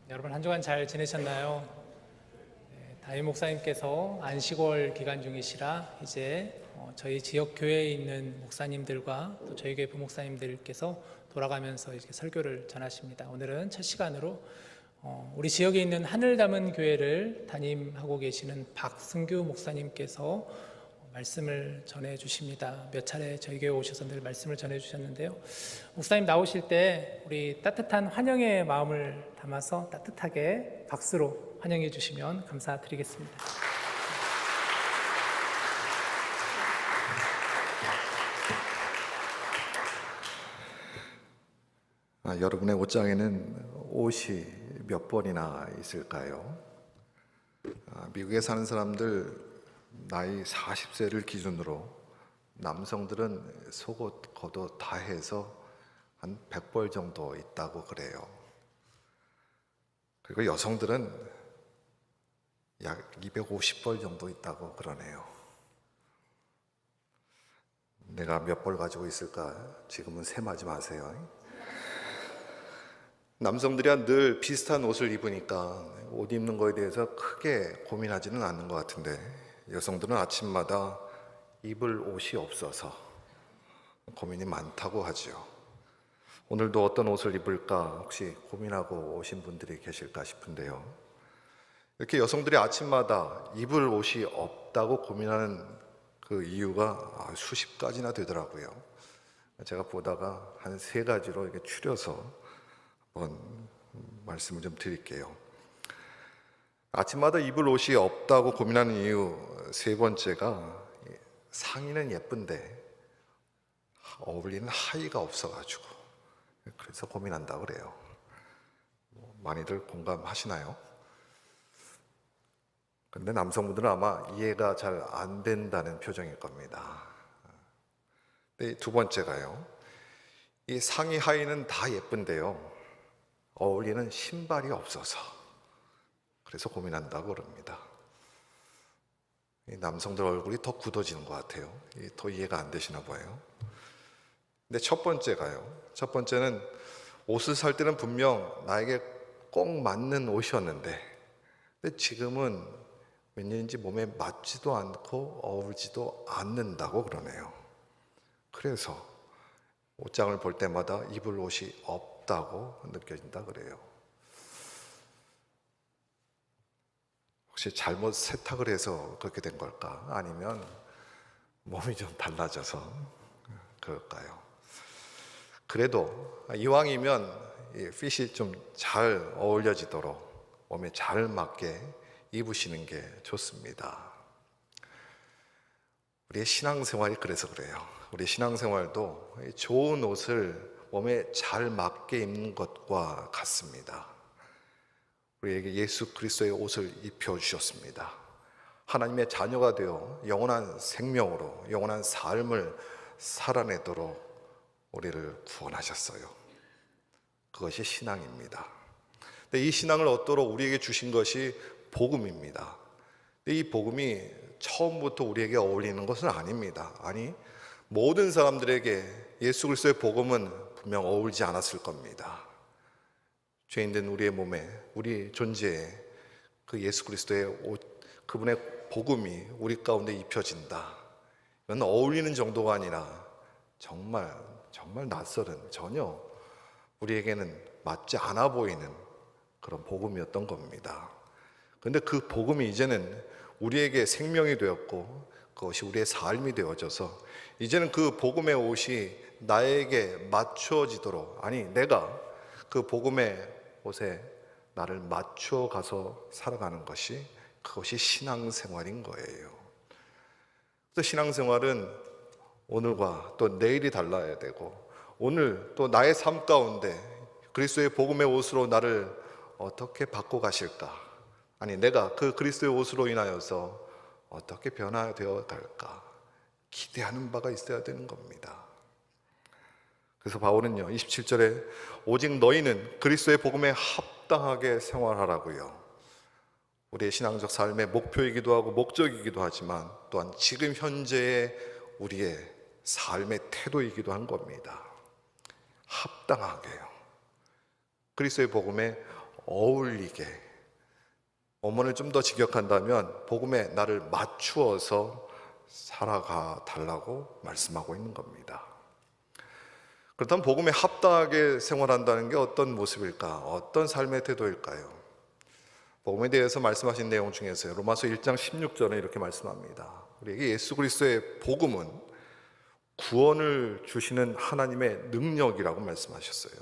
여러분 한 주간 잘 지내셨나요? 담임 목사님께서 안식월 기간 중이시라 이제 저희 지역 교회에 있는 목사님들과 또 저희 교회 부목사님들께서 돌아가면서 이렇게 설교를 전하십니다. 오늘은 첫 시간으로 우리 지역에 있는 하늘 담은 교회를 담임하고 계시는 박승규 목사님께서 말씀을 전해 주십니다. 몇 차례 저희 교회 오셔서 늘 말씀을 전해 주셨는데요. 목사님 나오실 때 우리 따뜻한 환영의 마음을 담아서 따뜻하게 박수로 환영해 주시면 감사드리겠습니다. 여러분의 옷장에는 옷이 몇 벌이나 있을까요? 미국에 사는 사람들 나이 40세를 기준으로 남성들은 속옷, 겉옷 다 해서 한 100벌 정도 있다고 그래요. 그리고 여성들은 약 250벌 정도 있다고 그러네요. 내가 몇 벌 가지고 있을까? 지금은 셈하지 마세요. 남성들이 늘 비슷한 옷을 입으니까 옷 입는 거에 대해서 크게 고민하지는 않는 것 같은데, 여성들은 아침마다 입을 옷이 없어서 고민이 많다고 하죠. 오늘도 어떤 옷을 입을까 혹시 고민하고 오신 분들이 계실까 싶은데요. 이렇게 여성들이 아침마다 입을 옷이 없다고 고민하는 그 이유가 수십 가지나 되더라고요. 제가 보다가 한 3가지로 이렇게 추려서 한번 말씀을 좀 드릴게요. 아침마다 입을 옷이 없다고 고민하는 이유 3번째가 상의는 예쁜데 어울리는 하의가 없어가지고 그래서 고민한다고 그래요. 많이들 공감하시나요? 근데 남성분들은 아마 이해가 잘 안 된다는 표정일 겁니다. 네, 2번째가요. 이 상의 하의는 다 예쁜데요, 어울리는 신발이 없어서 그래서 고민한다고 그럽니다. 남성들 얼굴이 더 굳어지는 것 같아요. 더 이해가 안 되시나 봐요. 근데 첫 번째는 옷을 살 때는 분명 나에게 꼭 맞는 옷이었는데, 근데 지금은 웬일인지 몸에 맞지도 않고 어울지도 않는다고 그러네요. 그래서 옷장을 볼 때마다 입을 옷이 없다고 느껴진다 그래요. 혹시 잘못 세탁을 해서 그렇게 된 걸까? 아니면 몸이 좀 달라져서 그럴까요? 그래도 이왕이면 이 핏이 좀 잘 어울려지도록 몸에 잘 맞게 입으시는 게 좋습니다. 우리의 신앙생활이 그래서 그래요. 우리 신앙생활도 좋은 옷을 몸에 잘 맞게 입는 것과 같습니다. 우리에게 예수 그리스도의 옷을 입혀주셨습니다. 하나님의 자녀가 되어 영원한 생명으로 영원한 삶을 살아내도록 우리를 구원하셨어요. 그것이 신앙입니다. 근데 이 신앙을 얻도록 우리에게 주신 것이 복음입니다. 근데 이 복음이 처음부터 우리에게 어울리는 것은 아닙니다. 아니, 모든 사람들에게 예수 그리스도의 복음은 분명 어울리지 않았을 겁니다. 죄인된 우리의 몸에, 우리 존재에 그 예수 그리스도의 옷, 그분의 복음이 우리 가운데 입혀진다. 이건 어울리는 정도가 아니라 정말 낯설은, 전혀 우리에게는 맞지 않아 보이는 그런 복음이었던 겁니다. 그런데 그 복음이 이제는 우리에게 생명이 되었고 그것이 우리의 삶이 되어져서 이제는 그 복음의 옷이 나에게 맞춰지도록, 아니 내가 그 복음의 옷에 나를 맞춰 가서 살아가는 것이, 그것이 신앙생활인 거예요. 그래서 신앙생활은 오늘과 또 내일이 달라야 되고, 오늘 또 나의 삶 가운데 그리스도의 복음의 옷으로 나를 어떻게 바꿔 가실까, 아니 내가 그 그리스도의 옷으로 인하여서 어떻게 변화되어 갈까 기대하는 바가 있어야 되는 겁니다. 그래서 바울은요 27절에 오직 너희는 그리스도의 복음에 합당하게 생활하라고요. 우리의 신앙적 삶의 목표이기도 하고 목적이기도 하지만 또한 지금 현재의 우리의 삶의 태도이기도 한 겁니다. 합당하게요. 그리스도의 복음에 어울리게, 원문을 좀 더 직역한다면 복음에 나를 맞추어서 살아가 달라고 말씀하고 있는 겁니다. 그렇다면 복음에 합당하게 생활한다는 게 어떤 모습일까? 어떤 삶의 태도일까요? 복음에 대해서 말씀하신 내용 중에서요, 로마서 1장 16절에 이렇게 말씀합니다. 우리에게 예수 그리스도의 복음은 구원을 주시는 하나님의 능력이라고 말씀하셨어요.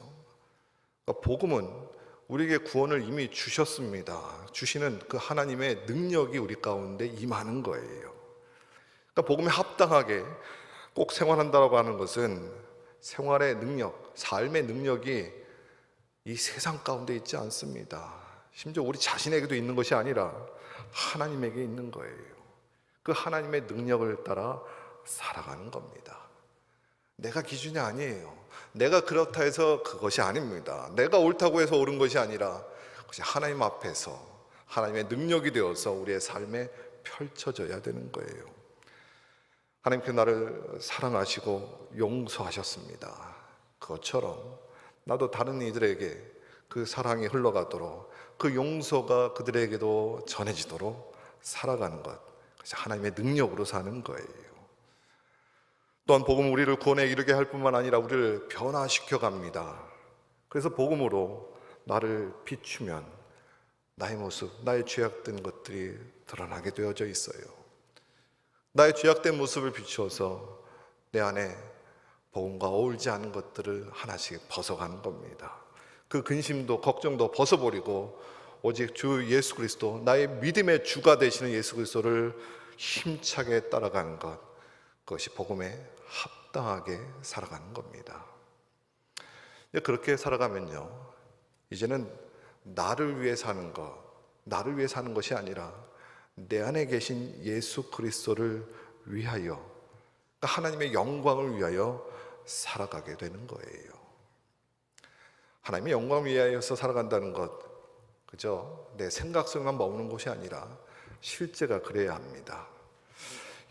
그러니까 복음은 우리에게 구원을 이미 주셨습니다. 주시는 그 하나님의 능력이 우리 가운데 임하는 거예요. 그러니까 복음에 합당하게 꼭 생활한다고 하는 것은 생활의 능력, 삶의 능력이 이 세상 가운데 있지 않습니다. 심지어 우리 자신에게도 있는 것이 아니라 하나님에게 있는 거예요. 그 하나님의 능력을 따라 살아가는 겁니다. 내가 기준이 아니에요. 내가 그렇다 해서 그것이 아닙니다. 내가 옳다고 해서 옳은 것이 아니라 그것이 하나님 앞에서 하나님의 능력이 되어서 우리의 삶에 펼쳐져야 되는 거예요. 하나님께서 나를 사랑하시고 용서하셨습니다. 그것처럼 나도 다른 이들에게 그 사랑이 흘러가도록, 그 용서가 그들에게도 전해지도록 살아가는 것, 그것이 하나님의 능력으로 사는 거예요. 또한 복음은 우리를 구원에 이르게 할 뿐만 아니라 우리를 변화시켜 갑니다. 그래서 복음으로 나를 비추면 나의 모습, 나의 죄악된 것들이 드러나게 되어져 있어요. 나의 죄악된 모습을 비추어서 내 안에 복음과 어울리지 않은 것들을 하나씩 벗어가는 겁니다. 그 근심도 걱정도 벗어버리고 오직 주 예수 그리스도, 나의 믿음의 주가 되시는 예수 그리스도를 힘차게 따라가는 것, 그것이 복음에 합당하게 살아가는 겁니다. 그렇게 살아가면요, 이제는 나를 위해 사는 것, 나를 위해 사는 것이 아니라 내 안에 계신 예수 그리스도를 위하여, 그러니까 하나님의 영광을 위하여 살아가게 되는 거예요. 하나님의 영광을 위하여서 살아간다는 것, 그저 내 생각 속에만 머무는 것이 아니라 실제가 그래야 합니다.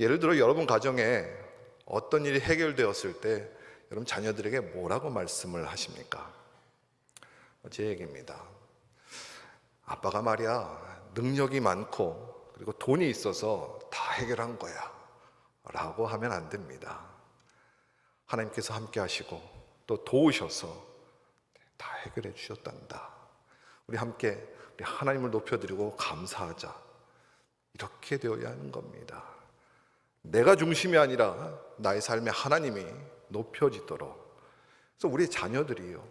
예를 들어 여러분 가정에 어떤 일이 해결되었을 때 여러분 자녀들에게 뭐라고 말씀을 하십니까? 제 얘기입니다. 아빠가 말이야 능력이 많고 그리고 돈이 있어서 다 해결한 거야 라고 하면 안 됩니다. 하나님께서 함께 하시고 또 도우셔서 다 해결해 주셨단다. 우리 함께 우리 하나님을 높여드리고 감사하자, 이렇게 되어야 하는 겁니다. 내가 중심이 아니라 나의 삶에 하나님이 높여지도록. 그래서 우리 자녀들이요,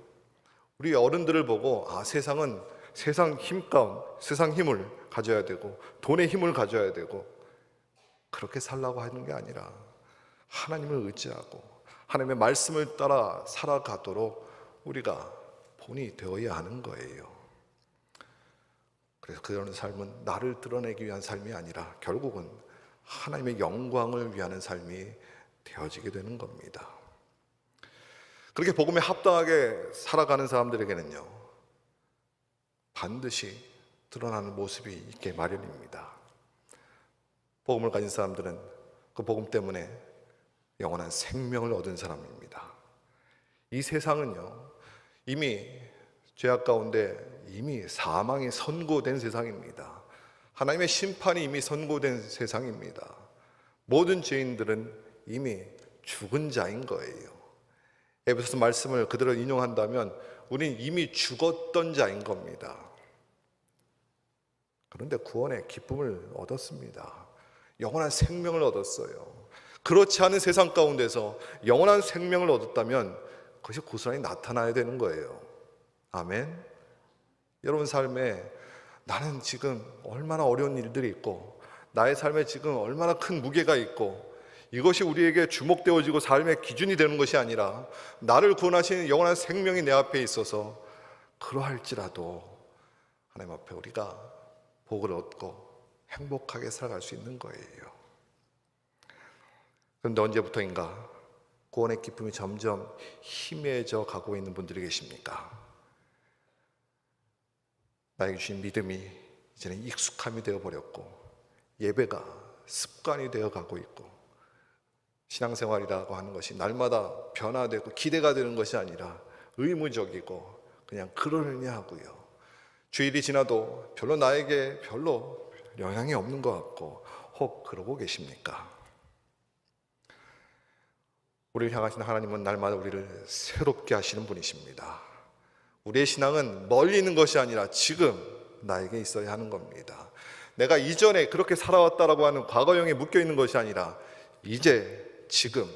우리 어른들을 보고 세상은 세상 힘을 가져야 되고 돈의 힘을 가져야 되고 그렇게 살라고 하는 게 아니라 하나님을 의지하고 하나님의 말씀을 따라 살아가도록 우리가 본이 되어야 하는 거예요. 그래서 그런 삶은 나를 드러내기 위한 삶이 아니라 결국은 하나님의 영광을 위하는 삶이 되어지게 되는 겁니다. 그렇게 복음에 합당하게 살아가는 사람들에게는요, 반드시 드러나는 모습이 있게 마련입니다. 복음을 가진 사람들은 그 복음 때문에 영원한 생명을 얻은 사람입니다. 이 세상은요, 이미 죄악 가운데 이미 사망이 선고된 세상입니다. 하나님의 심판이 이미 선고된 세상입니다. 모든 죄인들은 이미 죽은 자인 거예요. 에베소서 말씀을 그대로 인용한다면 우린 이미 죽었던 자인 겁니다. 그런데 구원의 기쁨을 얻었습니다. 영원한 생명을 얻었어요. 그렇지 않은 세상 가운데서 영원한 생명을 얻었다면 그것이 고스란히 나타나야 되는 거예요. 아멘. 여러분 삶에 나는 지금 얼마나 어려운 일들이 있고 나의 삶에 지금 얼마나 큰 무게가 있고 이것이 우리에게 주목되어지고 삶의 기준이 되는 것이 아니라 나를 구원하시는 영원한 생명이 내 앞에 있어서 그러할지라도 하나님 앞에 우리가 복을 얻고 행복하게 살아갈 수 있는 거예요. 그런데 언제부터인가 구원의 기쁨이 점점 희미해져 가고 있는 분들이 계십니까? 나에게 주신 믿음이 이제는 익숙함이 되어버렸고 예배가 습관이 되어가고 있고 신앙생활이라고 하는 것이 날마다 변화되고 기대가 되는 것이 아니라 의무적이고 그냥 그러려니 하고요. 주일이 지나도 별로 나에게 별로 영향이 없는 것 같고 혹 그러고 계십니까? 우리를 향하신 하나님은 날마다 우리를 새롭게 하시는 분이십니다. 우리의 신앙은 멀리 있는 것이 아니라 지금 나에게 있어야 하는 겁니다. 내가 이전에 그렇게 살아왔다라고 하는 과거형에 묶여 있는 것이 아니라 이제 지금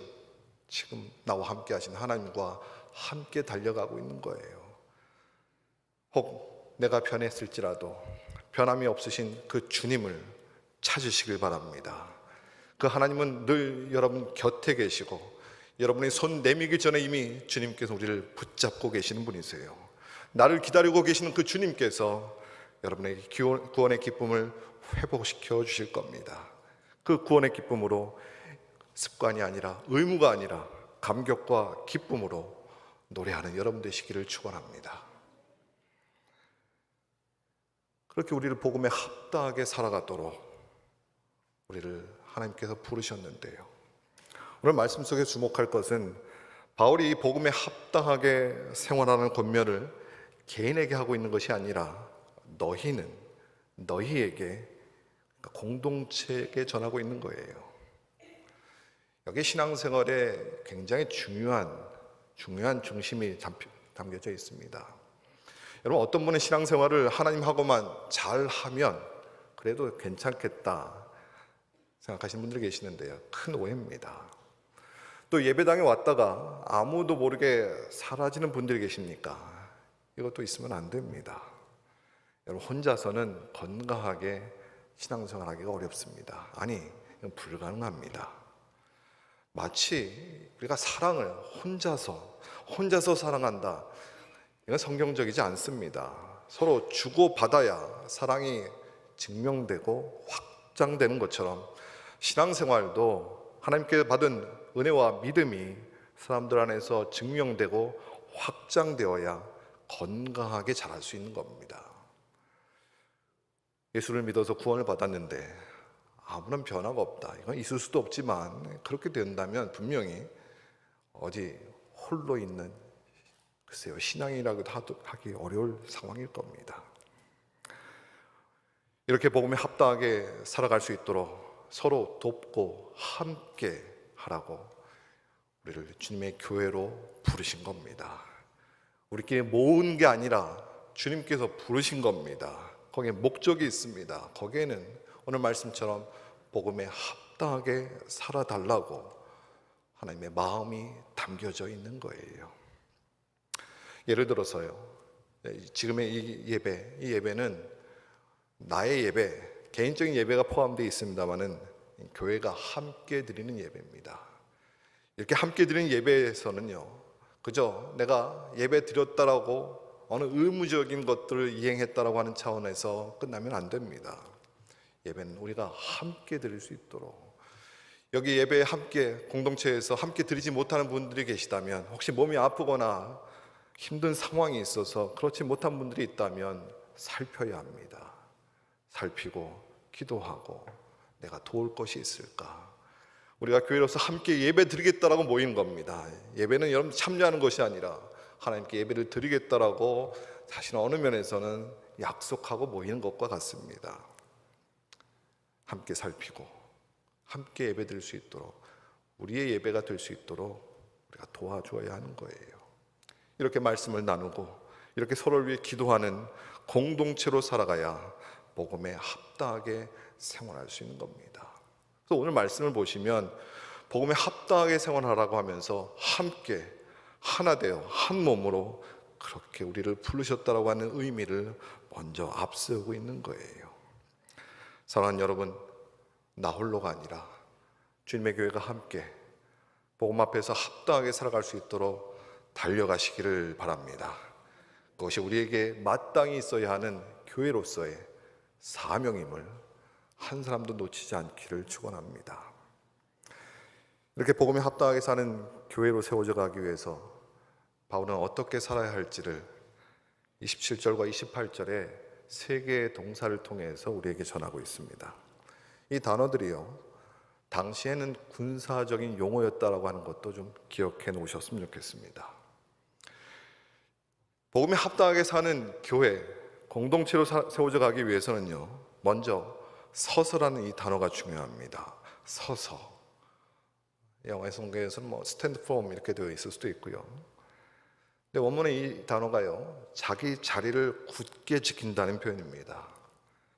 나와 함께 하신 하나님과 함께 달려가고 있는 거예요. 혹 내가 변했을지라도 변함이 없으신 그 주님을 찾으시길 바랍니다. 그 하나님은 늘 여러분 곁에 계시고 여러분이 손 내밀기 전에 이미 주님께서 우리를 붙잡고 계시는 분이세요. 나를 기다리고 계시는 그 주님께서 여러분의 구원의 기쁨을 회복시켜 주실 겁니다. 그 구원의 기쁨으로 습관이 아니라 의무가 아니라 감격과 기쁨으로 노래하는 여러분 되시기를 축원합니다. 그렇게 우리를 복음에 합당하게 살아가도록 우리를 하나님께서 부르셨는데요. 오늘 말씀 속에 주목할 것은 바울이 이 복음에 합당하게 생활하는 권면을 개인에게 하고 있는 것이 아니라 너희에게 공동체에게 전하고 있는 거예요. 여기 신앙생활에 굉장히 중요한 중심이 담겨져 있습니다. 여러분, 어떤 분은 신앙생활을 하나님하고만 잘하면 그래도 괜찮겠다 생각하시는 분들이 계시는데요, 큰 오해입니다. 또 예배당에 왔다가 아무도 모르게 사라지는 분들이 계십니까? 이것도 있으면 안 됩니다. 여러분, 혼자서는 건강하게 신앙생활하기가 어렵습니다. 아니, 이건 불가능합니다. 마치 우리가 사랑을 혼자서 사랑한다, 이건 성경적이지 않습니다. 서로 주고받아야 사랑이 증명되고 확장되는 것처럼 신앙생활도 하나님께 받은 은혜와 믿음이 사람들 안에서 증명되고 확장되어야 건강하게 자랄 수 있는 겁니다. 예수를 믿어서 구원을 받았는데 아무런 변화가 없다, 이건 있을 수도 없지만 그렇게 된다면 분명히 어디 홀로 있는, 글쎄요, 신앙이라고도 하기 어려울 상황일 겁니다. 이렇게 복음에 합당하게 살아갈 수 있도록 서로 돕고 함께 하라고 우리를 주님의 교회로 부르신 겁니다. 우리끼리 모은 게 아니라 주님께서 부르신 겁니다. 거기에 목적이 있습니다. 거기에는 오늘 말씀처럼 복음에 합당하게 살아달라고 하나님의 마음이 담겨져 있는 거예요. 예를 들어서요, 지금의 이 예배는 나의 예배, 개인적인 예배가 포함되어 있습니다만은 교회가 함께 드리는 예배입니다. 이렇게 함께 드리는 예배에서는요, 그저 내가 예배 드렸다라고 어느 의무적인 것들을 이행했다라고 하는 차원에서 끝나면 안 됩니다. 예배는 우리가 함께 드릴 수 있도록, 여기 예배에 함께 공동체에서 함께 드리지 못하는 분들이 계시다면, 혹시 몸이 아프거나 힘든 상황이 있어서 그렇지 못한 분들이 있다면 살펴야 합니다. 살피고 기도하고 내가 도울 것이 있을까? 우리가 교회로서 함께 예배 드리겠다라고 모인 겁니다. 예배는 여러분 참여하는 것이 아니라 하나님께 예배를 드리겠다라고 자신은 어느 면에서는 약속하고 모이는 것과 같습니다. 함께 살피고 함께 예배 드릴 수 있도록, 우리의 예배가 될 수 있도록 우리가 도와줘야 하는 거예요. 이렇게 말씀을 나누고 이렇게 서로를 위해 기도하는 공동체로 살아가야 복음에 합당하게 생활할 수 있는 겁니다. 그래서 오늘 말씀을 보시면 복음에 합당하게 생활하라고 하면서 함께 하나 되어 한 몸으로 그렇게 우리를 부르셨다라고 하는 의미를 먼저 앞세우고 있는 거예요. 사랑하는 여러분, 나 홀로가 아니라 주님의 교회가 함께 복음 앞에서 합당하게 살아갈 수 있도록 달려가시기를 바랍니다. 그것이 우리에게 마땅히 있어야 하는 교회로서의 사명임을 한 사람도 놓치지 않기를 축원합니다. 이렇게 복음에 합당하게 사는 교회로 세워져 가기 위해서 바울은 어떻게 살아야 할지를 27절과 28절에 세 개의 동사를 통해서 우리에게 전하고 있습니다. 이 단어들이요, 당시에는 군사적인 용어였다라고 하는 것도 좀 기억해 놓으셨으면 좋겠습니다. 복음에 합당하게 사는 교회, 공동체로 세워져 가기 위해서는요, 먼저 서서라는 이 단어가 중요합니다. 서서. 영어의 성경에서는 뭐 stand firm 이렇게 되어 있을 수도 있고요. 근데 원문의 이 단어가요, 자기 자리를 굳게 지킨다는 표현입니다.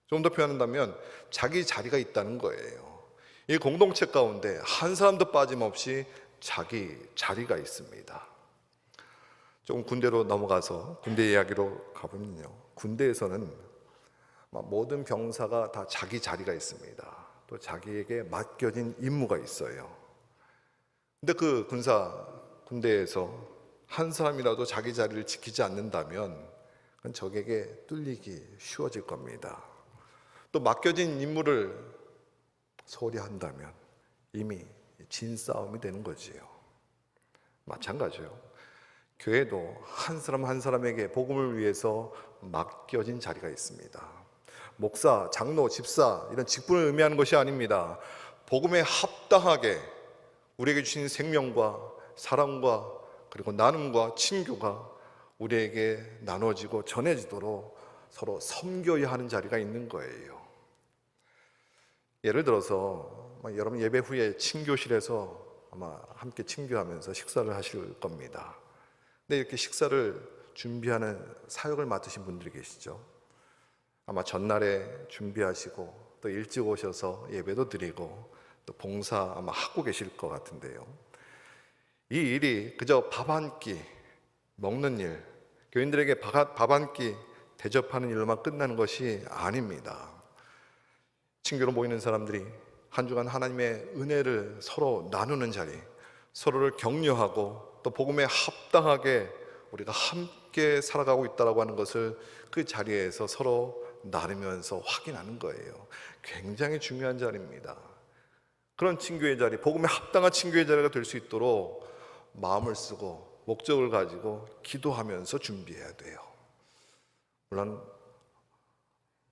좀 더 표현한다면 자기 자리가 있다는 거예요. 이 공동체 가운데 한 사람도 빠짐없이 자기 자리가 있습니다. 조금 군대로 넘어가서 군대 이야기로 가보면요, 군대에서는 모든 병사가 다 자기 자리가 있습니다. 또 자기에게 맡겨진 임무가 있어요. 근데 그 군대에서 한 사람이라도 자기 자리를 지키지 않는다면 그건 적에게 뚫리기 쉬워질 겁니다. 또 맡겨진 임무를 소홀히 한다면 이미 진 싸움이 되는 거지요. 마찬가지요. 교회도 한 사람 한 사람에게 복음을 위해서 맡겨진 자리가 있습니다. 목사, 장로, 집사 이런 직분을 의미하는 것이 아닙니다. 복음에 합당하게 우리에게 주신 생명과 사랑과 그리고 나눔과 친교가 우리에게 나눠지고 전해지도록 서로 섬겨야 하는 자리가 있는 거예요. 예를 들어서 여러분 예배 후에 친교실에서 아마 함께 친교하면서 식사를 하실 겁니다. 근데 이렇게 식사를 준비하는 사역을 맡으신 분들이 계시죠. 아마 전날에 준비하시고 또 일찍 오셔서 예배도 드리고 또 봉사 아마 하고 계실 것 같은데요. 이 일이 그저 밥 한 끼 먹는 일, 교인들에게 밥 한 끼 대접하는 일로만 끝나는 것이 아닙니다. 친교로 모이는 사람들이 한 주간 하나님의 은혜를 서로 나누는 자리, 서로를 격려하고 또 복음에 합당하게 우리가 함께 살아가고 있다고 하는 것을 그 자리에서 서로 나누면서 확인하는 거예요. 굉장히 중요한 자리입니다. 그런 친교의 자리, 복음에 합당한 친교의 자리가 될 수 있도록 마음을 쓰고 목적을 가지고 기도하면서 준비해야 돼요. 물론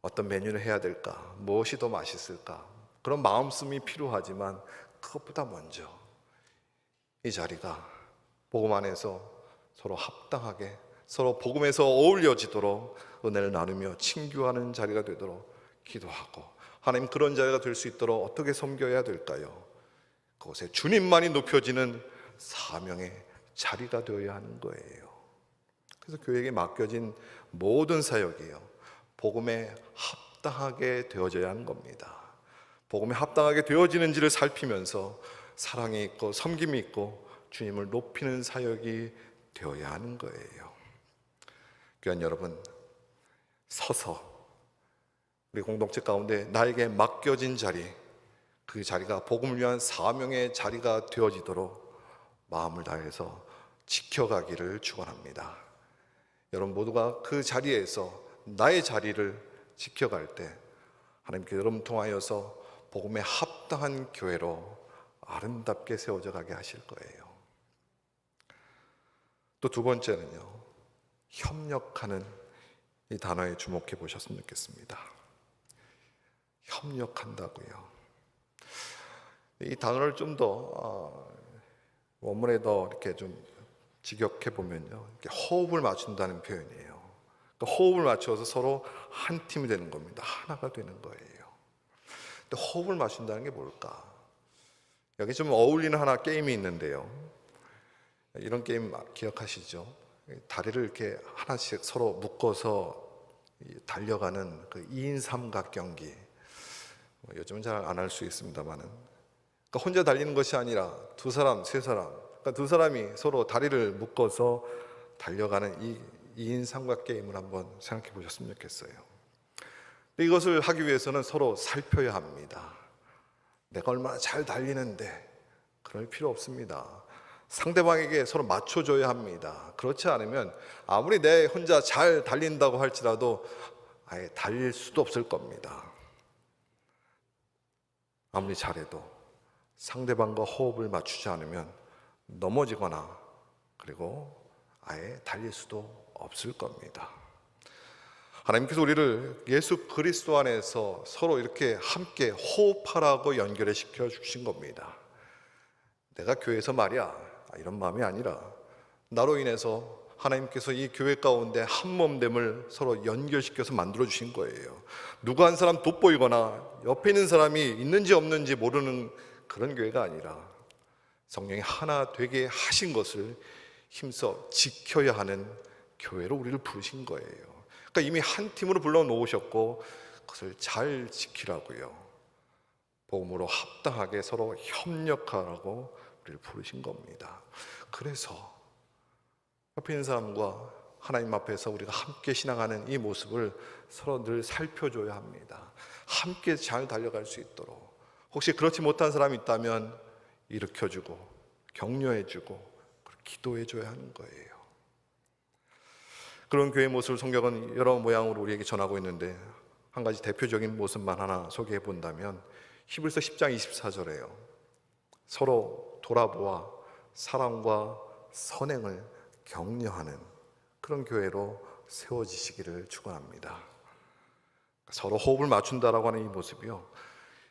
어떤 메뉴를 해야 될까, 무엇이 더 맛있을까, 그런 마음씀이 필요하지만 그것보다 먼저 이 자리가 복음 안에서 서로 합당하게 서로 복음에서 어울려지도록 은혜를 나누며 친교하는 자리가 되도록 기도하고, 하나님 그런 자리가 될 수 있도록 어떻게 섬겨야 될까요? 그곳에 주님만이 높여지는 사명의 자리가 되어야 하는 거예요. 그래서 교회에게 맡겨진 모든 사역이요, 복음에 합당하게 되어져야 하는 겁니다. 복음에 합당하게 되어지는지를 살피면서 사랑이 있고 섬김이 있고 주님을 높이는 사역이 되어야 하는 거예요. 귀한 여러분, 서서 우리 공동체 가운데 나에게 맡겨진 자리, 그 자리가 복음을 위한 사명의 자리가 되어지도록 마음을 다해서 지켜가기를 축원합니다. 여러분 모두가 그 자리에서 나의 자리를 지켜갈 때 하나님께 여러분 통하여서 복음에 합당한 교회로 아름답게 세워져 가게 하실 거예요. 또 두 번째는요, 협력하는 이 단어에 주목해 보셨으면 좋겠습니다. 협력한다고요. 이 단어를 좀 더 원문에 더 이렇게 좀 직역해 보면요, 이렇게 호흡을 맞춘다는 표현이에요. 그러니까 호흡을 맞춰서 서로 한 팀이 되는 겁니다. 하나가 되는 거예요. 근데 호흡을 맞춘다는 게 뭘까? 여기 좀 어울리는 하나 게임이 있는데요. 이런 게임 기억하시죠? 다리를 이렇게 하나씩 서로 묶어서 달려가는 그 2인 삼각 경기. 요즘은 잘 안 할 수 있습니다만은, 그러니까 혼자 달리는 것이 아니라 두 사람, 세 사람, 그러니까 두 사람이 서로 다리를 묶어서 달려가는 이 2인 삼각 게임을 한번 생각해 보셨으면 좋겠어요. 이것을 하기 위해서는 서로 살펴야 합니다. 내가 얼마나 잘 달리는데, 그럴 필요 없습니다. 상대방에게 서로 맞춰줘야 합니다. 그렇지 않으면 아무리 내 혼자 잘 달린다고 할지라도 아예 달릴 수도 없을 겁니다. 아무리 잘해도 상대방과 호흡을 맞추지 않으면 넘어지거나 그리고 아예 달릴 수도 없을 겁니다. 하나님께서 우리를 예수 그리스도 안에서 서로 이렇게 함께 호흡하라고 연결해 시켜 주신 겁니다. 내가 교회에서 말이야, 이런 마음이 아니라 나로 인해서 하나님께서 이 교회 가운데 한 몸됨을 서로 연결시켜서 만들어 주신 거예요. 누구 한 사람 돋보이거나 옆에 있는 사람이 있는지 없는지 모르는 그런 교회가 아니라 성령이 하나 되게 하신 것을 힘써 지켜야 하는 교회로 우리를 부르신 거예요. 그러니까 이미 한 팀으로 불러놓으셨고 그것을 잘 지키라고요. 복음으로 합당하게 서로 협력하라고 우리를 부르신 겁니다. 그래서 옆에 있는 사람과 하나님 앞에서 우리가 함께 신앙하는 이 모습을 서로 늘 살펴줘야 합니다. 함께 잘 달려갈 수 있도록. 혹시 그렇지 못한 사람이 있다면 일으켜주고 격려해주고 기도해줘야 하는 거예요. 그런 교회 모습을 성경은 여러 모양으로 우리에게 전하고 있는데 한 가지 대표적인 모습만 하나 소개해 본다면 히브리서 10장 24절에요. 서로 돌아보아 사랑과 선행을 격려하는 그런 교회로 세워지시기를 축원합니다. 서로 호흡을 맞춘다라고 하는 이 모습이요,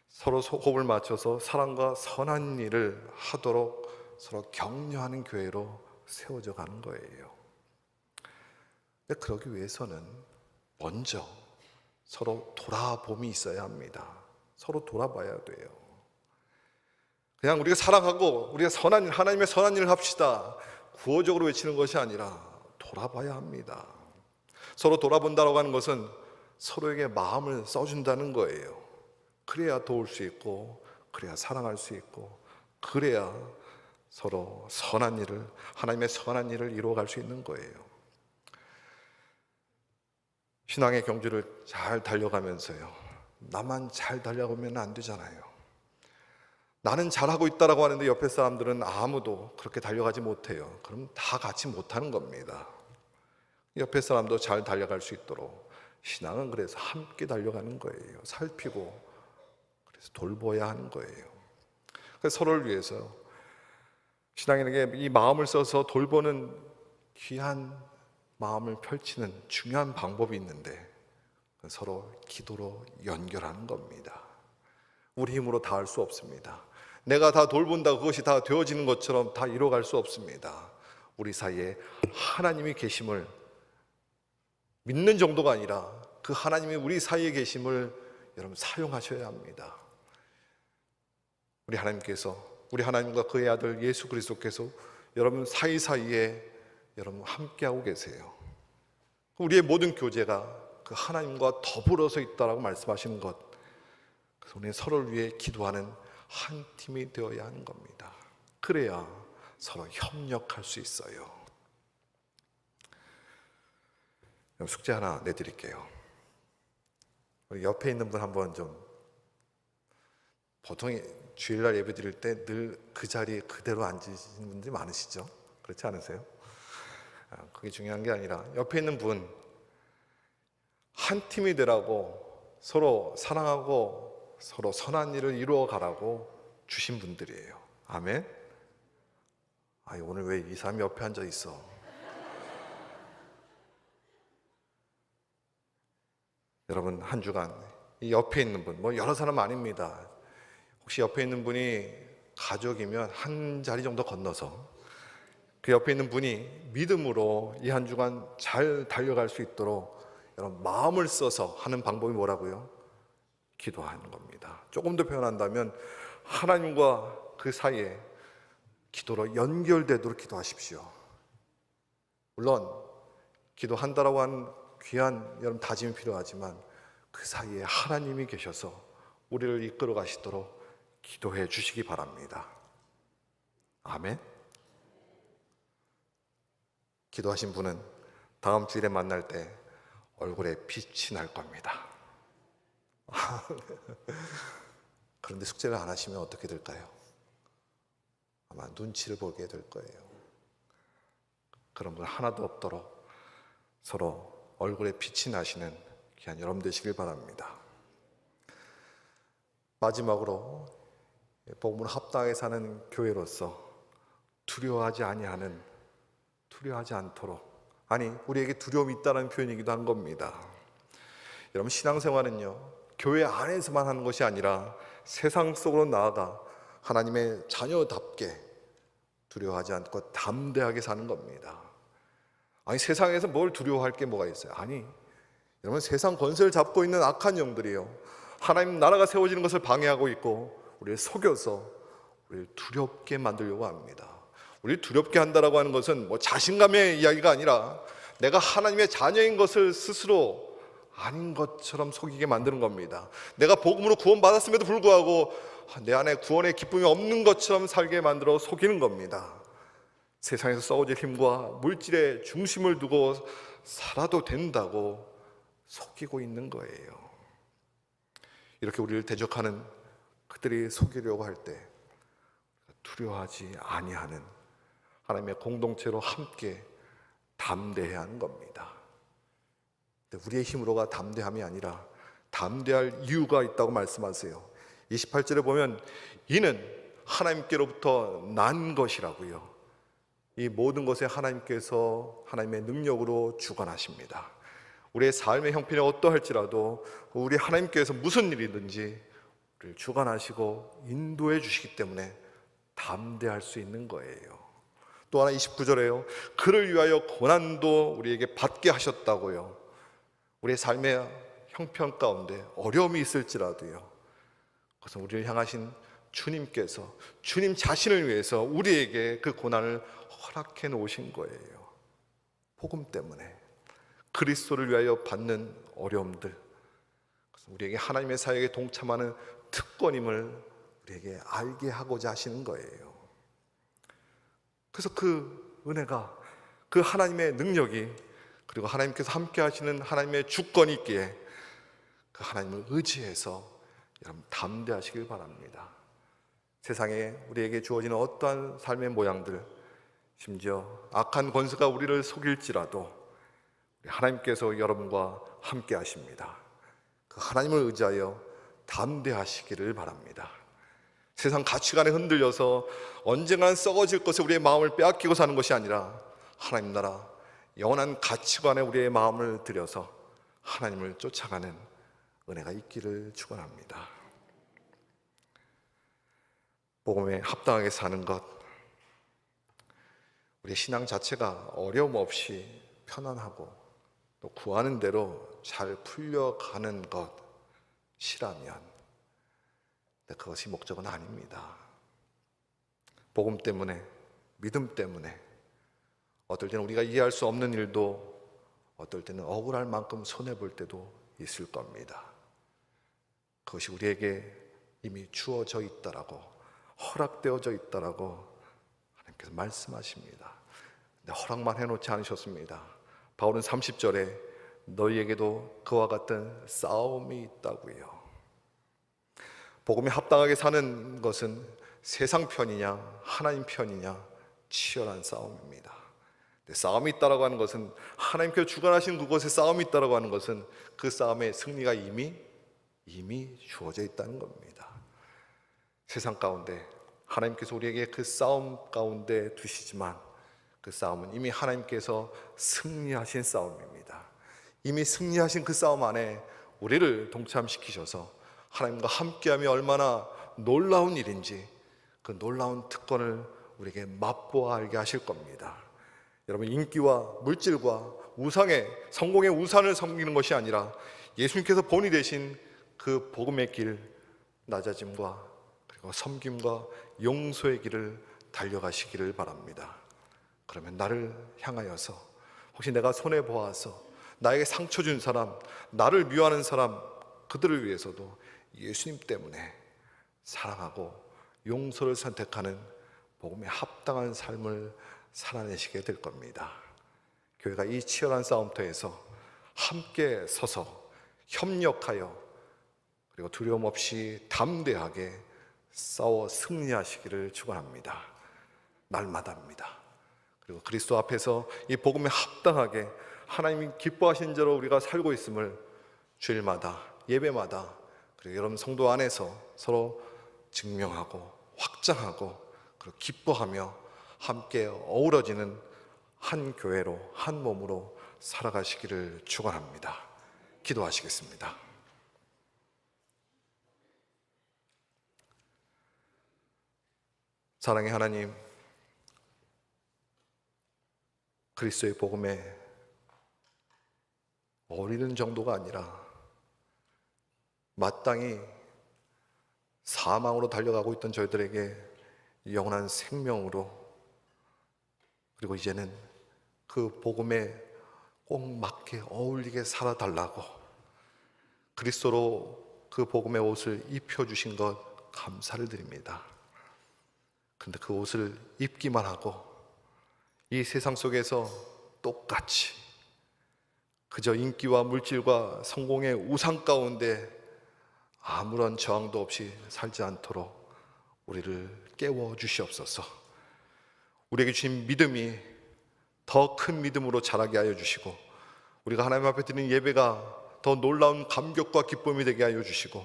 서로 호흡을 맞춰서 사랑과 선한 일을 하도록 서로 격려하는 교회로 세워져 가는 거예요. 근데 그러기 위해서는 먼저 서로 돌아봄이 있어야 합니다. 서로 돌아봐야 돼요. 그냥 우리가 사랑하고 우리가 선한 일, 하나님의 선한 일을 합시다, 구호적으로 외치는 것이 아니라 돌아봐야 합니다. 서로 돌아본다고 하는 것은 서로에게 마음을 써준다는 거예요. 그래야 도울 수 있고, 그래야 사랑할 수 있고, 그래야 서로 선한 일을, 하나님의 선한 일을 이루어갈 수 있는 거예요. 신앙의 경주를 잘 달려가면서요, 나만 잘 달려가면 안 되잖아요. 나는 잘하고 있다라고 하는데 옆에 사람들은 아무도 그렇게 달려가지 못해요. 그럼 다 같이 못하는 겁니다. 옆에 사람도 잘 달려갈 수 있도록 신앙은 그래서 함께 달려가는 거예요. 살피고 그래서 돌봐야 하는 거예요. 그래서 서로를 위해서 신앙인에게 이 마음을 써서 돌보는 귀한 마음을 펼치는 중요한 방법이 있는데 서로 기도로 연결하는 겁니다. 우리 힘으로 다 할 수 없습니다. 내가 다 돌본다 그것이 다 되어지는 것처럼 다 이뤄갈 수 없습니다. 우리 사이에 하나님이 계심을 믿는 정도가 아니라 그 하나님이 우리 사이에 계심을 여러분 사용하셔야 합니다. 우리 하나님께서, 우리 하나님과 그의 아들 예수 그리스도께서 여러분 사이사이에 여러분 함께하고 계세요. 우리의 모든 교제가 그 하나님과 더불어서 있다라고 말씀하시는 것, 그래서 우리는 서로를 위해 기도하는 한 팀이 되어야 하는 겁니다. 그래야 서로 협력할 수 있어요. 숙제 하나 내드릴게요. 우리 옆에 있는 분 한번 좀, 보통 주일날 예배 드릴 때 늘 그 자리에 그대로 앉으시는 분들이 많으시죠? 그렇지 않으세요? 그게 중요한 게 아니라 옆에 있는 분 한 팀이 되라고, 서로 사랑하고 서로 선한 일을 이루어 가라고 주신 분들이에요. 아멘. 오늘 왜 이 사람이 옆에 앉아 있어? 여러분 한 주간 이 옆에 있는 분, 뭐 여러 사람 아닙니다. 혹시 옆에 있는 분이 가족이면 한 자리 정도 건너서 그 옆에 있는 분이 믿음으로 이 한 주간 잘 달려갈 수 있도록 여러분 마음을 써서 하는 방법이 뭐라고요? 기도하는 겁니다. 조금 더 표현한다면 하나님과 그 사이에 기도로 연결되도록 기도하십시오. 물론 기도한다라고 하는 귀한 여러분 다짐이 필요하지만 그 사이에 하나님이 계셔서 우리를 이끌어 가시도록 기도해 주시기 바랍니다. 아멘. 기도하신 분은 다음 주일에 만날 때 얼굴에 빛이 날 겁니다. 그런데 숙제를 안 하시면 어떻게 될까요? 아마 눈치를 보게 될 거예요. 그런 분 하나도 없도록 서로 얼굴에 빛이 나시는 귀한 여러분 되시길 바랍니다. 마지막으로 복음을 합당하게 사는 교회로서 두려워하지 않도록, 아니 우리에게 두려움이 있다는 표현이기도 한 겁니다. 여러분 신앙생활은요 교회 안에서만 하는 것이 아니라 세상 속으로 나아가 하나님의 자녀답게 두려워하지 않고 담대하게 사는 겁니다. 아니, 세상에서 뭘 두려워할 게 뭐가 있어요? 아니, 여러분, 세상 권세를 잡고 있는 악한 영들이요, 하나님 나라가 세워지는 것을 방해하고 있고 우리를 속여서 우리를 두렵게 만들려고 합니다. 우리를 두렵게 한다라고 하는 것은 뭐 자신감의 이야기가 아니라 내가 하나님의 자녀인 것을 스스로 아닌 것처럼 속이게 만드는 겁니다. 내가 복음으로 구원받았음에도 불구하고 내 안에 구원의 기쁨이 없는 것처럼 살게 만들어 속이는 겁니다. 세상에서 썩어질 힘과 물질의 중심을 두고 살아도 된다고 속이고 있는 거예요. 이렇게 우리를 대적하는 그들이 속이려고 할 때 두려워하지 아니하는 하나님의 공동체로 함께 담대해야 하는 겁니다. 우리의 힘으로가 담대함이 아니라 담대할 이유가 있다고 말씀하세요. 28절에 보면 이는 하나님께로부터 난 것이라고요. 이 모든 것에 하나님께서 하나님의 능력으로 주관하십니다. 우리의 삶의 형편이 어떠할지라도 우리 하나님께서 무슨 일이든지 우리를 주관하시고 인도해 주시기 때문에 담대할 수 있는 거예요. 또 하나 29절에요. 그를 위하여 고난도 우리에게 받게 하셨다고요. 우리의 삶의 형편 가운데 어려움이 있을지라도요, 그것은 우리를 향하신 주님께서 주님 자신을 위해서 우리에게 그 고난을 허락해 놓으신 거예요. 복음 때문에 그리스도를 위하여 받는 어려움들, 그것은 우리에게 하나님의 사역에 동참하는 특권임을 우리에게 알게 하고자 하시는 거예요. 그래서 그 은혜가, 그 하나님의 능력이, 그리고 하나님께서 함께 하시는 하나님의 주권이 있기에 그 하나님을 의지해서 여러분 담대하시길 바랍니다. 세상에 우리에게 주어지는 어떠한 삶의 모양들, 심지어 악한 권세가 우리를 속일지라도 우리 하나님께서 여러분과 함께 하십니다. 그 하나님을 의지하여 담대하시기를 바랍니다. 세상 가치관에 흔들려서 언젠가는 썩어질 것에 우리의 마음을 빼앗기고 사는 것이 아니라 하나님 나라 영원한 가치관에 우리의 마음을 들여서 하나님을 쫓아가는 은혜가 있기를 축원합니다. 복음에 합당하게 사는 것, 우리 신앙 자체가 어려움 없이 편안하고 또 구하는 대로 잘 풀려가는 것이라면 그것이 목적은 아닙니다. 복음 때문에, 믿음 때문에 어떨 때는 우리가 이해할 수 없는 일도 어떨 때는 억울할 만큼 손해볼 때도 있을 겁니다. 그것이 우리에게 이미 주어져 있다라고, 허락되어져 있다라고 하나님께서 말씀하십니다. 근데 허락만 해놓지 않으셨습니다. 바울은 30절에 너희에게도 그와 같은 싸움이 있다고요. 복음에 합당하게 사는 것은 세상 편이냐 하나님 편이냐 치열한 싸움입니다. 싸움이 있다라고 하는 것은, 하나님께서 주관하신 그곳에 싸움이 있다라고 하는 것은 그 싸움의 승리가 이미 주어져 있다는 겁니다. 세상 가운데 하나님께서 우리에게 그 싸움 가운데 두시지만 그 싸움은 이미 하나님께서 승리하신 싸움입니다. 이미 승리하신 그 싸움 안에 우리를 동참시키셔서 하나님과 함께하며 얼마나 놀라운 일인지 그 놀라운 특권을 우리에게 맛보아 알게 하실 겁니다. 여러분, 인기와 물질과 우상의, 성공의 우상을 섬기는 것이 아니라 예수님께서 본이 되신 그 복음의 길, 낮아짐과 그리고 섬김과 용서의 길을 달려가시기를 바랍니다. 그러면 나를 향하여서, 혹시 내가 손해보아서 나에게 상처 준 사람, 나를 미워하는 사람, 그들을 위해서도 예수님 때문에 사랑하고 용서를 선택하는 복음에 합당한 삶을 살아내시게 될 겁니다. 교회가 이 치열한 싸움터에서 함께 서서 협력하여 그리고 두려움 없이 담대하게 싸워 승리하시기를 축원합니다. 날마다입니다. 그리고 그리스도 앞에서 이 복음에 합당하게 하나님이 기뻐하신 대로 우리가 살고 있음을 주일마다, 예배마다, 그리고 여러분 성도 안에서 서로 증명하고 확장하고 그리고 기뻐하며 함께 어우러지는 한 교회로, 한 몸으로 살아가시기를 축원합니다. 기도하시겠습니다. 사랑의 하나님, 그리스도의 복음에 어리는 정도가 아니라 마땅히 사망으로 달려가고 있던 저희들에게 영원한 생명으로, 그리고 이제는 그 복음에 꼭 맞게 어울리게 살아달라고 그리스도로 그 복음의 옷을 입혀주신 것 감사를 드립니다. 근데 그 옷을 입기만 하고 이 세상 속에서 똑같이 그저 인기와 물질과 성공의 우상 가운데 아무런 저항도 없이 살지 않도록 우리를 깨워 주시옵소서. 우리에게 주신 믿음이 더 큰 믿음으로 자라게 하여 주시고, 우리가 하나님 앞에 드리는 예배가 더 놀라운 감격과 기쁨이 되게 하여 주시고,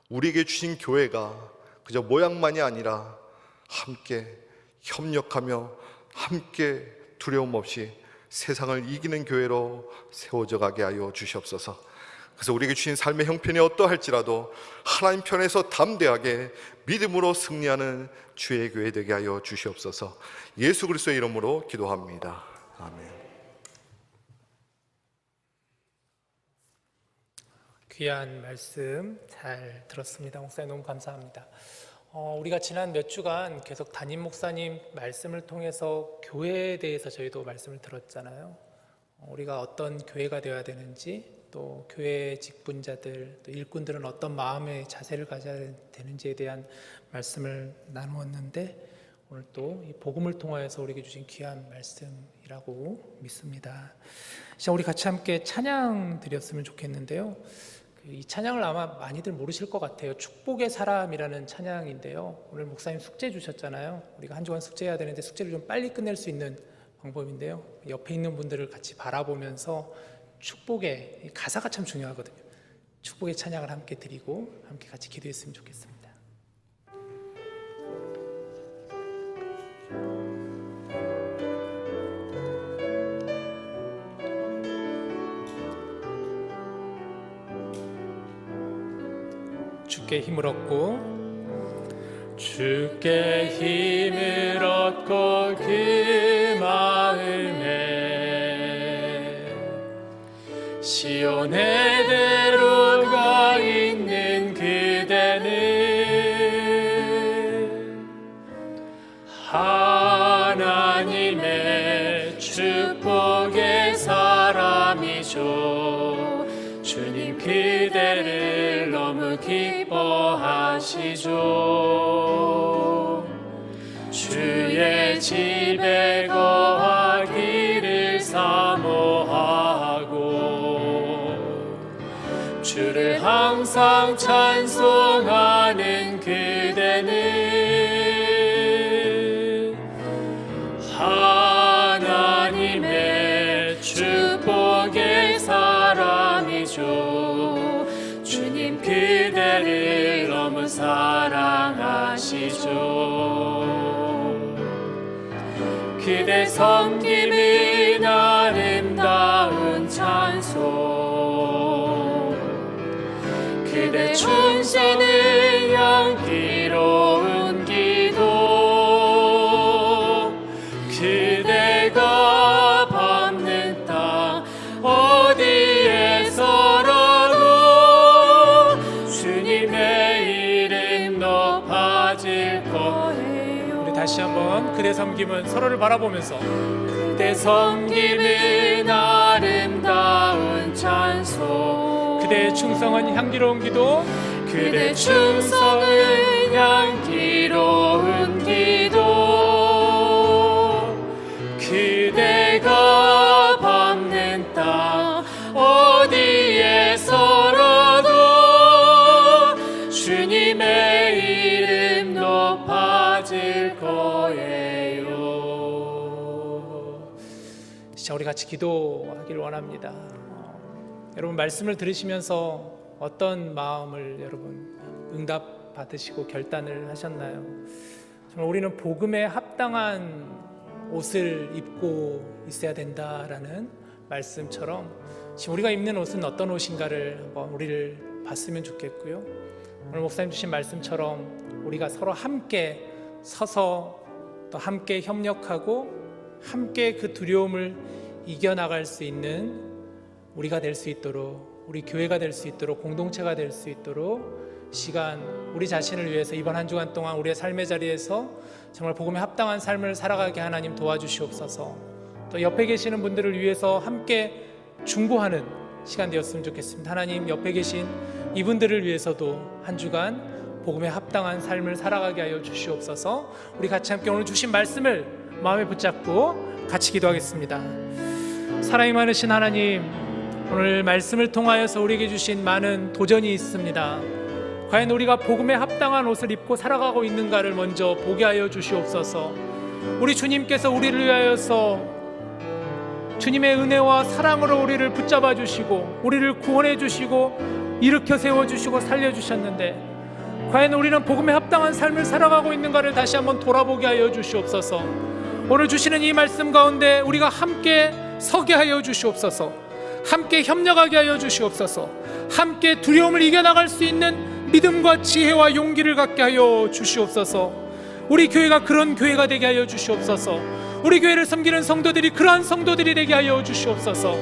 우리에게 주신 교회가 그저 모양만이 아니라 함께 협력하며 함께 두려움 없이 세상을 이기는 교회로 세워져 가게 하여 주시옵소서. 그래서 우리에게 주신 삶의 형편이 어떠할지라도 하나님 편에서 담대하게 믿음으로 승리하는 주의 교회 되게 하여 주시옵소서. 예수 그리스도의 이름으로 기도합니다. 아멘. 귀한 말씀 잘 들었습니다. 목사님 너무 감사합니다. 우리가 지난 몇 주간 계속 담임 목사님 말씀을 통해서 교회에 대해서 저희도 말씀을 들었잖아요. 우리가 어떤 교회가 되어야 되는지, 또 교회 직분자들, 또 일꾼들은 어떤 마음의 자세를 가져야 되는지에 대한 말씀을 나누었는데, 오늘 또 이 복음을 통하여서 우리에게 주신 귀한 말씀이라고 믿습니다. 자, 우리 같이 함께 찬양 드렸으면 좋겠는데요. 이 찬양을 아마 많이들 모르실 것 같아요. 축복의 사람이라는 찬양인데요. 오늘 목사님 숙제 주셨잖아요. 우리가 한 주간 숙제해야 되는데 숙제를 좀 빨리 끝낼 수 있는 방법인데요. 옆에 있는 분들을 같이 바라보면서 축복의 가사가 참 중요하거든요. 축복의 찬양을 함께 드리고 함께 같이 기도했으면 좋겠습니다. 주께 힘을 얻고, 주께 힘을 얻고 그 마음에 시온에 들어가 있는 그대는 하나님의 축복의 사람이죠. 주님 그대를 너무 기뻐하시죠. 주의 집에 거하기를 사모하고, 주를 항상 찬송하는 그대는 하나님의 축복의 사람이죠. 주님 그대를 너무 사랑하시죠. 그대 섬김은 아름다운 찬송, 그대 충신은 향기로운 기도, 그대가 밟는 땅 어디에서라도 주님의 이름 높아질 거예요. 우리 다시 한번 그대 섬김은 서로를 바라보면서, 그대 섬김은 아름다운 찬송, 그대의 충성은 향기로운 기도, 그대 충성은 향기로운 기도, 그대가 밟는 땅 어디에서라도 주님의 이름 높아질 거예요. 자, 우리 같이 기도하길 원합니다. 여러분 말씀을 들으시면서 어떤 마음을 여러분 응답 받으시고 결단을 하셨나요? 정말 우리는 복음에 합당한 옷을 입고 있어야 된다라는 말씀처럼 지금 우리가 입는 옷은 어떤 옷인가를 한번 우리를 봤으면 좋겠고요. 오늘 목사님 주신 말씀처럼 우리가 서로 함께 서서 또 함께 협력하고 함께 그 두려움을 이겨나갈 수 있는 우리가 될 수 있도록, 우리 교회가 될 수 있도록, 공동체가 될 수 있도록 시간, 우리 자신을 위해서 이번 한 주간 동안 우리의 삶의 자리에서 정말 복음에 합당한 삶을 살아가게 하나님 도와주시옵소서. 또 옆에 계시는 분들을 위해서 함께 중보하는 시간 되었으면 좋겠습니다. 하나님, 옆에 계신 이분들을 위해서도 한 주간 복음에 합당한 삶을 살아가게 하여 주시옵소서. 우리 같이 함께 오늘 주신 말씀을 마음에 붙잡고 같이 기도하겠습니다. 사랑이 많으신 하나님, 오늘 말씀을 통하여서 우리에게 주신 많은 도전이 있습니다. 과연 우리가 복음에 합당한 옷을 입고 살아가고 있는가를 먼저 보게 하여 주시옵소서. 우리 주님께서 우리를 위하여서 주님의 은혜와 사랑으로 우리를 붙잡아 주시고 우리를 구원해 주시고 일으켜 세워 주시고 살려 주셨는데, 과연 우리는 복음에 합당한 삶을 살아가고 있는가를 다시 한번 돌아보게 하여 주시옵소서. 오늘 주시는 이 말씀 가운데 우리가 함께 서게 하여 주시옵소서. 함께 협력하게 하여 주시옵소서. 함께 두려움을 이겨나갈 수 있는 믿음과 지혜와 용기를 갖게 하여 주시옵소서. 우리 교회가 그런 교회가 되게 하여 주시옵소서. 우리 교회를 섬기는 성도들이 그러한 성도들이 되게 하여 주시옵소서.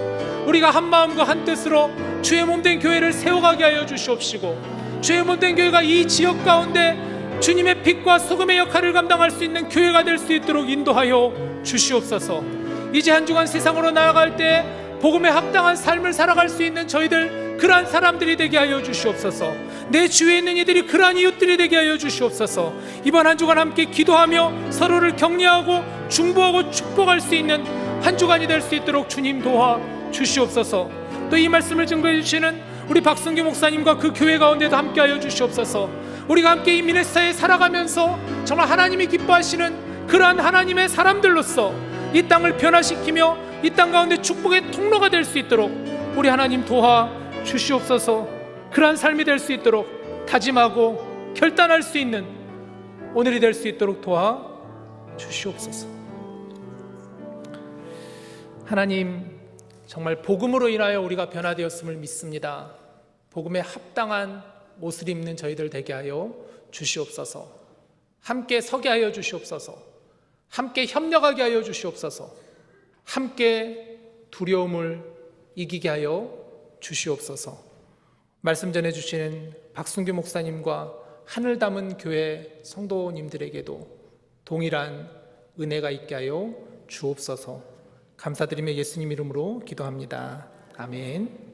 우리가 한 마음과 한 뜻으로 주의 몸된 교회를 세워가게 하여 주시옵시고, 주의 몸된 교회가 이 지역 가운데 주님의 빛과 소금의 역할을 감당할 수 있는 교회가 될 수 있도록 인도하여 주시옵소서. 이제 한 주간 세상으로 나아갈 때 복음에 합당한 삶을 살아갈 수 있는 저희들, 그러한 사람들이 되게 하여 주시옵소서. 내 주위에 있는 이들이 그러한 이웃들이 되게 하여 주시옵소서. 이번 한 주간 함께 기도하며 서로를 격려하고 중보하고 축복할 수 있는 한 주간이 될 수 있도록 주님 도와 주시옵소서. 또 이 말씀을 증거해 주시는 우리 박성규 목사님과 그 교회 가운데도 함께 하여 주시옵소서. 우리가 함께 이 미네사에 살아가면서 정말 하나님이 기뻐하시는 그러한 하나님의 사람들로서 이 땅을 변화시키며 이 땅 가운데 축복의 통로가 될 수 있도록 우리 하나님 도와 주시옵소서. 그러한 삶이 될 수 있도록 다짐하고 결단할 수 있는 오늘이 될 수 있도록 도와 주시옵소서. 하나님, 정말 복음으로 인하여 우리가 변화되었음을 믿습니다. 복음에 합당한 옷을 입는 저희들 되게 하여 주시옵소서. 함께 서게 하여 주시옵소서. 함께 협력하게 하여 주시옵소서. 함께 두려움을 이기게 하여 주시옵소서. 말씀 전해주시는 박순규 목사님과 하늘 담은 교회 성도님들에게도 동일한 은혜가 있게 하여 주옵소서. 감사드리며 예수님 이름으로 기도합니다. 아멘.